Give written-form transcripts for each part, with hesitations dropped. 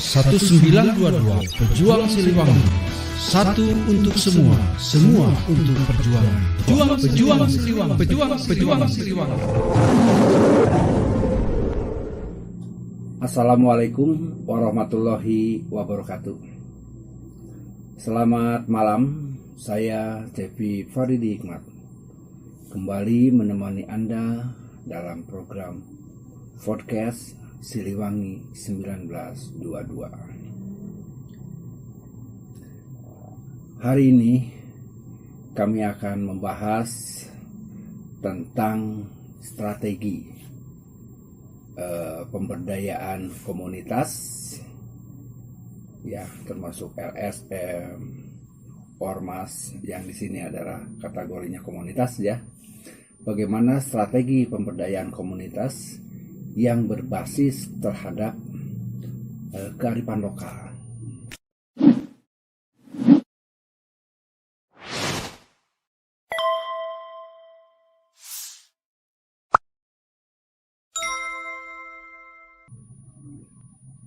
1922 Pejuang Siliwangi. Satu untuk semua, semua untuk perjuangan. Pejuang Siliwangi. Pejuang Siliwangi. Assalamualaikum warahmatullahi wabarakatuh. Selamat malam, saya Cepi Faridi Hikmat kembali menemani Anda dalam program podcast Siliwangi 1922. Hari ini kami akan membahas tentang strategi pemberdayaan komunitas, ya, termasuk LSM, Ormas yang di sini adalah kategorinya komunitas, ya. Bagaimana strategi pemberdayaan komunitas yang berbasis terhadap kearifan lokal.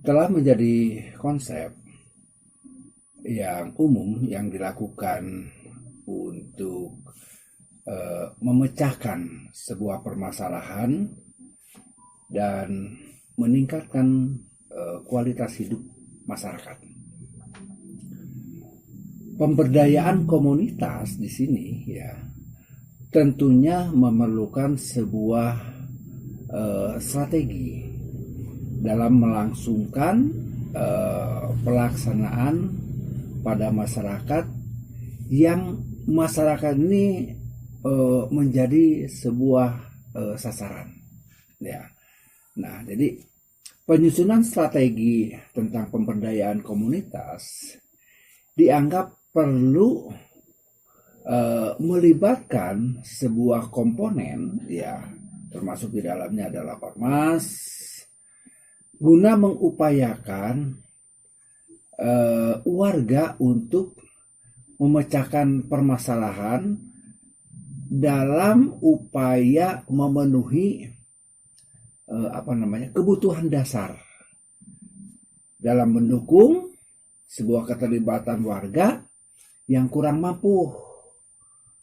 Telah menjadi konsep yang umum yang dilakukan untuk memecahkan sebuah permasalahan dan meningkatkan kualitas hidup masyarakat. Pemberdayaan komunitas di sini, ya, tentunya memerlukan sebuah strategi dalam melangsungkan pelaksanaan pada masyarakat yang masyarakat ini menjadi sebuah sasaran, ya. Nah, jadi penyusunan strategi tentang pemberdayaan komunitas dianggap perlu melibatkan sebuah komponen, ya, termasuk di dalamnya adalah ormas, guna mengupayakan warga untuk memecahkan permasalahan dalam upaya memenuhi kebutuhan dasar dalam mendukung sebuah keterlibatan warga yang kurang mampu,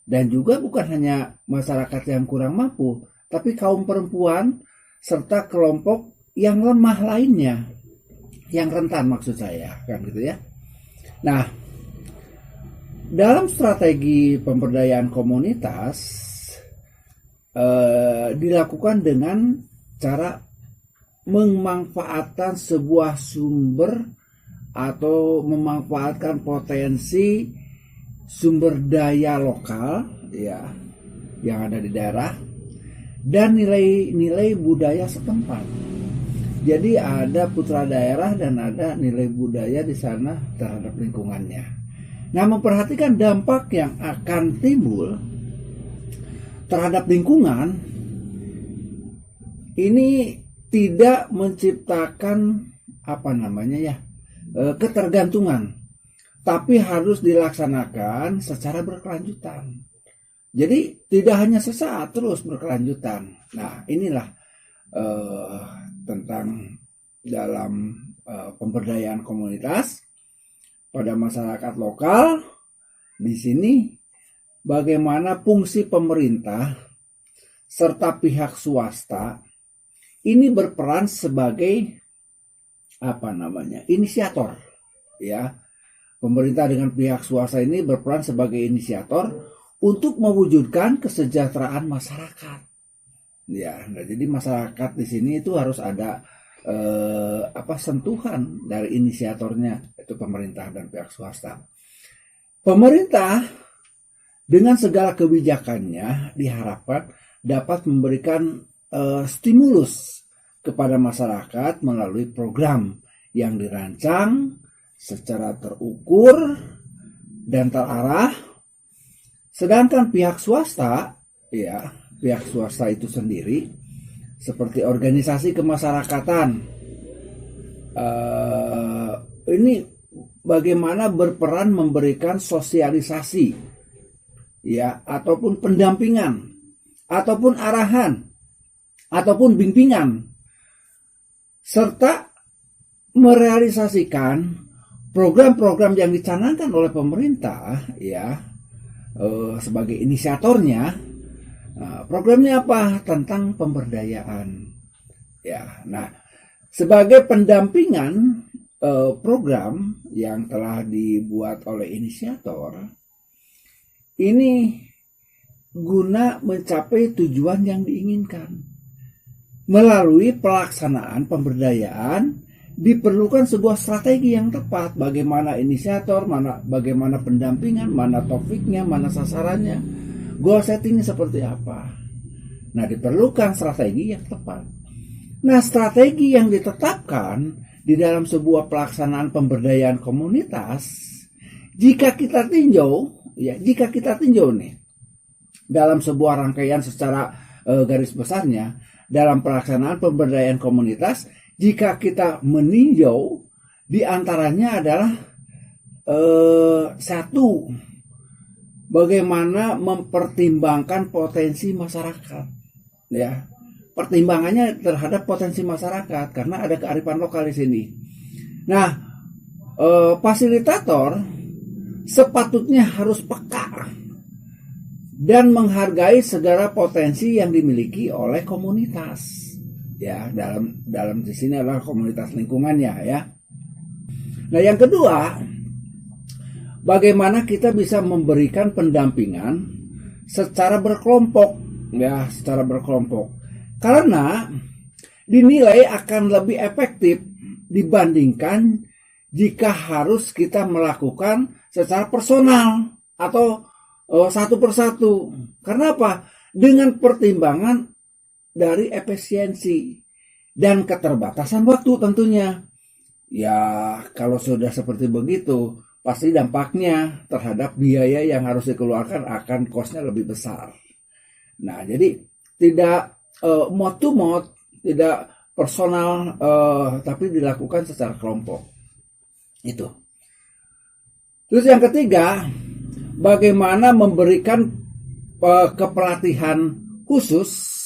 dan juga bukan hanya masyarakat yang kurang mampu, tapi kaum perempuan serta kelompok yang lemah lainnya, yang rentan maksud saya, kan gitu ya. Nah, dalam strategi pemberdayaan komunitas dilakukan dengan cara memanfaatkan sebuah sumber atau memanfaatkan potensi sumber daya lokal, ya, yang ada di daerah dan nilai-nilai budaya setempat. Jadi ada putra daerah dan ada nilai budaya di sana terhadap lingkungannya. Nah, memperhatikan dampak yang akan timbul terhadap lingkungan ini tidak menciptakan ketergantungan, tapi harus dilaksanakan secara berkelanjutan. Jadi tidak hanya sesaat, terus berkelanjutan. Nah, inilah tentang dalam pemberdayaan komunitas pada masyarakat lokal. Di sini bagaimana fungsi pemerintah serta pihak swasta ini berperan sebagai inisiator, ya. Pemerintah dengan pihak swasta ini berperan sebagai inisiator untuk mewujudkan kesejahteraan masyarakat. Ya, nah, jadi masyarakat di sini itu harus ada sentuhan dari inisiatornya, itu pemerintah dan pihak swasta. Pemerintah dengan segala kebijakannya diharapkan dapat memberikan stimulus kepada masyarakat melalui program yang dirancang secara terukur dan terarah. Sedangkan pihak swasta, ya, pihak swasta itu sendiri seperti organisasi kemasyarakatan ini bagaimana berperan memberikan sosialisasi, ya, ataupun pendampingan ataupun arahan ataupun bimbingan serta merealisasikan program-program yang dicanangkan oleh pemerintah, ya, sebagai inisiatornya. Programnya apa? Tentang pemberdayaan. Ya, nah, sebagai pendampingan program yang telah dibuat oleh inisiator, ini guna mencapai tujuan yang diinginkan. Melalui pelaksanaan pemberdayaan diperlukan sebuah strategi yang tepat. Bagaimana inisiator, bagaimana pendampingan, mana topiknya, mana sasarannya, goal settingnya seperti apa. Nah, diperlukan strategi yang tepat. Nah, strategi yang ditetapkan di dalam sebuah pelaksanaan pemberdayaan komunitas, jika kita tinjau nih dalam sebuah rangkaian secara garis besarnya, dalam pelaksanaan pemberdayaan komunitas, jika kita meninjau, di antaranya adalah satu, bagaimana mempertimbangkan potensi masyarakat, ya, pertimbangannya terhadap potensi masyarakat karena ada kearifan lokal di sini. Nah, fasilitator sepatutnya harus peka dan menghargai segala potensi yang dimiliki oleh komunitas, ya, dalam di sini adalah komunitas lingkungannya, ya. Nah, yang kedua, bagaimana kita bisa memberikan pendampingan secara berkelompok, ya, secara berkelompok, karena dinilai akan lebih efektif dibandingkan jika harus kita melakukan secara personal atau satu persatu. Karena apa? Dengan pertimbangan dari efisiensi dan keterbatasan waktu tentunya. Ya, kalau sudah seperti begitu, pasti dampaknya terhadap biaya yang harus dikeluarkan akan cost-nya lebih besar. Nah, jadi tidak mode to mode, tidak personal, tapi dilakukan secara kelompok. Itu. Terus yang ketiga, bagaimana memberikan kepelatihan khusus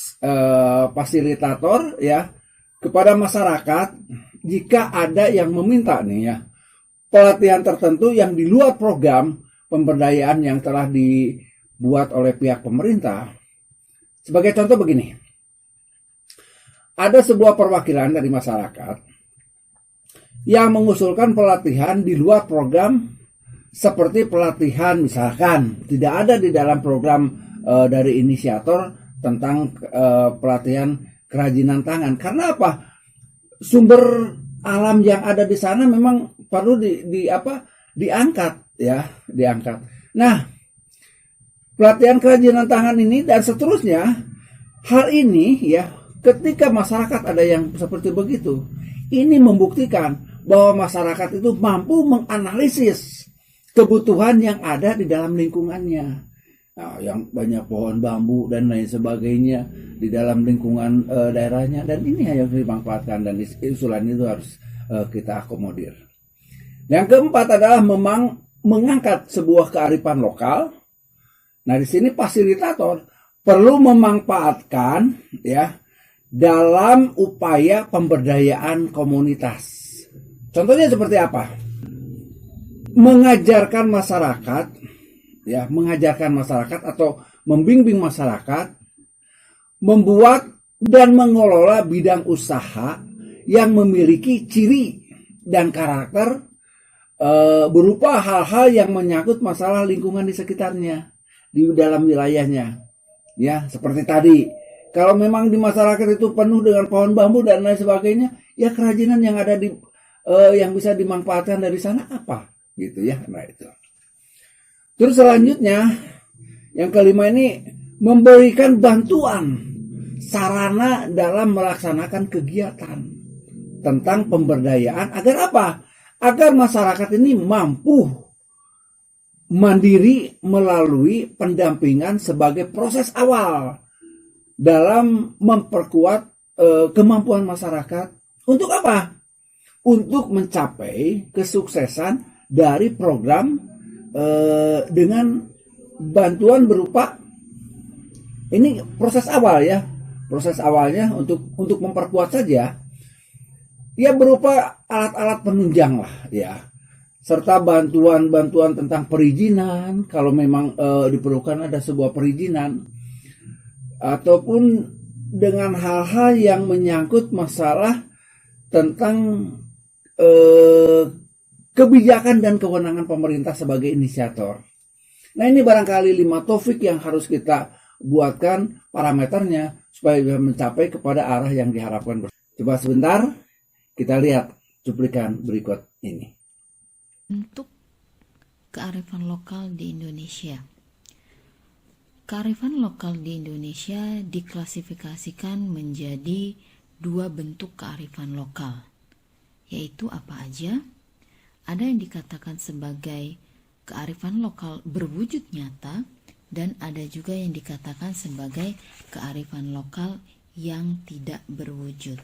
fasilitator, ya, kepada masyarakat jika ada yang meminta nih, ya, pelatihan tertentu yang di luar program pemberdayaan yang telah dibuat oleh pihak pemerintah. Sebagai contoh begini, ada sebuah perwakilan dari masyarakat yang mengusulkan pelatihan di luar program, seperti pelatihan misalkan tidak ada di dalam program dari inisiator tentang pelatihan kerajinan tangan. Karena apa? Sumber alam yang ada di sana memang perlu diangkat, ya, diangkat. Nah, pelatihan kerajinan tangan ini dan seterusnya, hal ini, ya, ketika masyarakat ada yang seperti begitu, ini membuktikan bahwa masyarakat itu mampu menganalisis kebutuhan yang ada di dalam lingkungannya. Nah, yang banyak pohon bambu dan lain sebagainya di dalam lingkungan daerahnya, dan ini yang harus dimanfaatkan dan usulan itu harus kita akomodir. Yang keempat adalah mengangkat sebuah kearifan lokal. Nah, di sini fasilitator perlu memanfaatkan, ya, dalam upaya pemberdayaan komunitas. Contohnya seperti apa? Mengajarkan masyarakat, ya, mengajarkan masyarakat atau membimbing masyarakat membuat dan mengelola bidang usaha yang memiliki ciri dan karakter berupa hal-hal yang menyangkut masalah lingkungan di sekitarnya, di dalam wilayahnya, ya, seperti tadi. Kalau memang di masyarakat itu penuh dengan pohon bambu dan lain sebagainya, ya, kerajinan yang ada di yang bisa dimanfaatkan dari sana apa, gitu, ya. Nah, itu. Terus selanjutnya, yang kelima ini memberikan bantuan sarana dalam melaksanakan kegiatan tentang pemberdayaan agar apa? Agar masyarakat ini mampu mandiri melalui pendampingan sebagai proses awal dalam memperkuat kemampuan masyarakat untuk apa? Untuk mencapai kesuksesan dari program dengan bantuan berupa ini, proses awal, ya, proses awalnya untuk memperkuat saja. ya berupa alat-alat penunjang lah ya, serta bantuan-bantuan tentang perizinan kalau memang diperlukan ada sebuah perizinan, ataupun dengan hal-hal yang menyangkut masalah tentang kebijakan dan kewenangan pemerintah sebagai inisiator. Nah, ini barangkali 5 topik yang harus kita buatkan parameternya supaya bisa mencapai kepada arah yang diharapkan. Coba sebentar kita lihat cuplikan berikut ini. Untuk kearifan lokal di Indonesia. Kearifan lokal di Indonesia diklasifikasikan menjadi 2 bentuk kearifan lokal, yaitu apa aja? Ada yang dikatakan sebagai kearifan lokal berwujud nyata, dan ada juga yang dikatakan sebagai kearifan lokal yang tidak berwujud.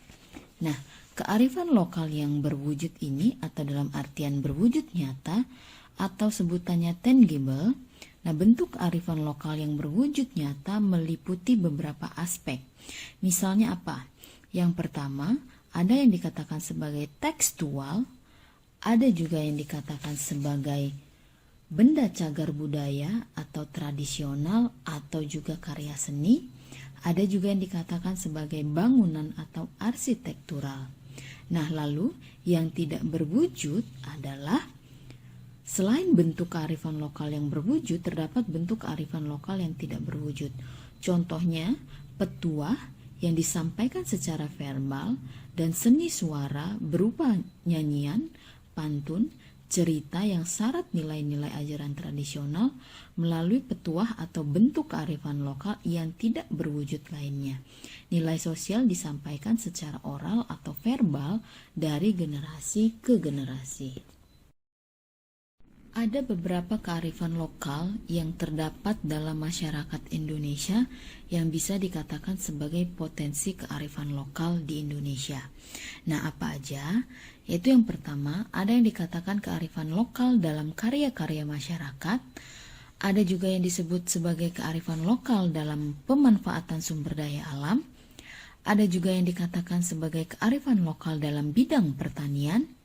Nah, kearifan lokal yang berwujud ini, atau dalam artian berwujud nyata atau sebutannya tangible, nah bentuk kearifan lokal yang berwujud nyata meliputi beberapa aspek. Misalnya apa? Yang pertama, ada yang dikatakan sebagai tekstual, ada juga yang dikatakan sebagai benda cagar budaya atau tradisional atau juga karya seni, ada juga yang dikatakan sebagai bangunan atau arsitektural. Nah, lalu yang tidak berwujud adalah selain bentuk kearifan lokal yang berwujud, terdapat bentuk kearifan lokal yang tidak berwujud. Contohnya, petuah yang disampaikan secara verbal dan seni suara berupa nyanyian, pantun, cerita yang syarat nilai-nilai ajaran tradisional melalui petuah atau bentuk kearifan lokal yang tidak berwujud lainnya. Nilai sosial disampaikan secara oral atau verbal dari generasi ke generasi. Ada beberapa kearifan lokal yang terdapat dalam masyarakat Indonesia yang bisa dikatakan sebagai potensi kearifan lokal di Indonesia. Nah, apa aja? Yaitu yang pertama, ada yang dikatakan kearifan lokal dalam karya-karya masyarakat. Ada juga yang disebut sebagai kearifan lokal dalam pemanfaatan sumber daya alam. Ada juga yang dikatakan sebagai kearifan lokal dalam bidang pertanian.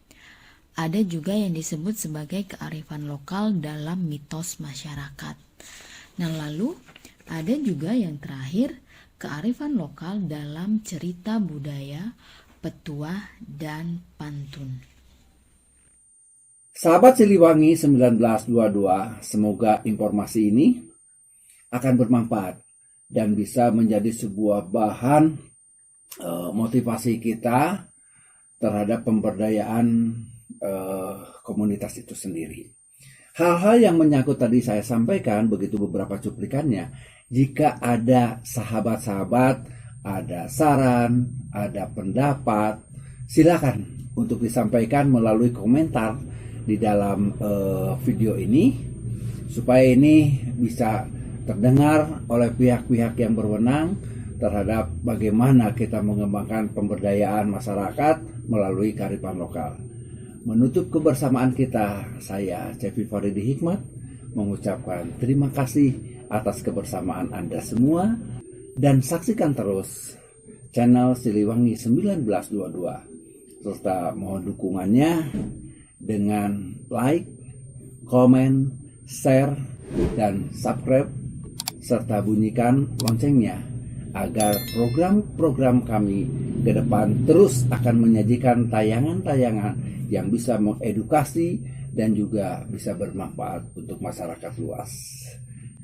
Ada juga yang disebut sebagai kearifan lokal dalam mitos masyarakat. Nah, lalu ada juga yang terakhir, kearifan lokal dalam cerita budaya, petuah, dan pantun. Sahabat Siliwangi 1922, semoga informasi ini akan bermanfaat dan bisa menjadi sebuah bahan motivasi kita terhadap pemberdayaan komunitas itu sendiri. Hal-hal yang menyangkut tadi saya sampaikan, begitu beberapa cuplikannya. Jika ada sahabat-sahabat, ada saran, ada pendapat, silakan untuk disampaikan melalui komentar di dalam video ini, supaya ini bisa terdengar oleh pihak-pihak yang berwenang terhadap bagaimana kita mengembangkan pemberdayaan masyarakat melalui kearifan lokal. Menutup kebersamaan kita, saya Cepi Faridi Hikmat mengucapkan terima kasih atas kebersamaan Anda semua, dan saksikan terus channel Siliwangi 1922 serta mohon dukungannya dengan like, komen, share, dan subscribe serta bunyikan loncengnya agar program-program kami ke depan terus akan menyajikan tayangan-tayangan yang bisa mengedukasi dan juga bisa bermanfaat untuk masyarakat luas.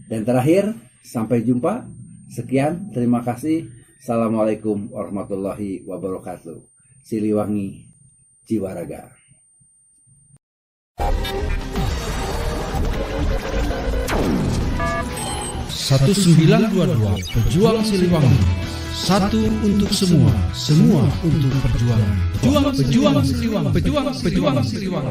Dan terakhir, sampai jumpa. Sekian, terima kasih. Assalamualaikum warahmatullahi wabarakatuh. Siliwangi, jiwa raga. Satu 922 Pejuang Siliwangi. Satu untuk semua, semua untuk perjuangan. Pejuang Siliwangi. Pejuang Siliwangi.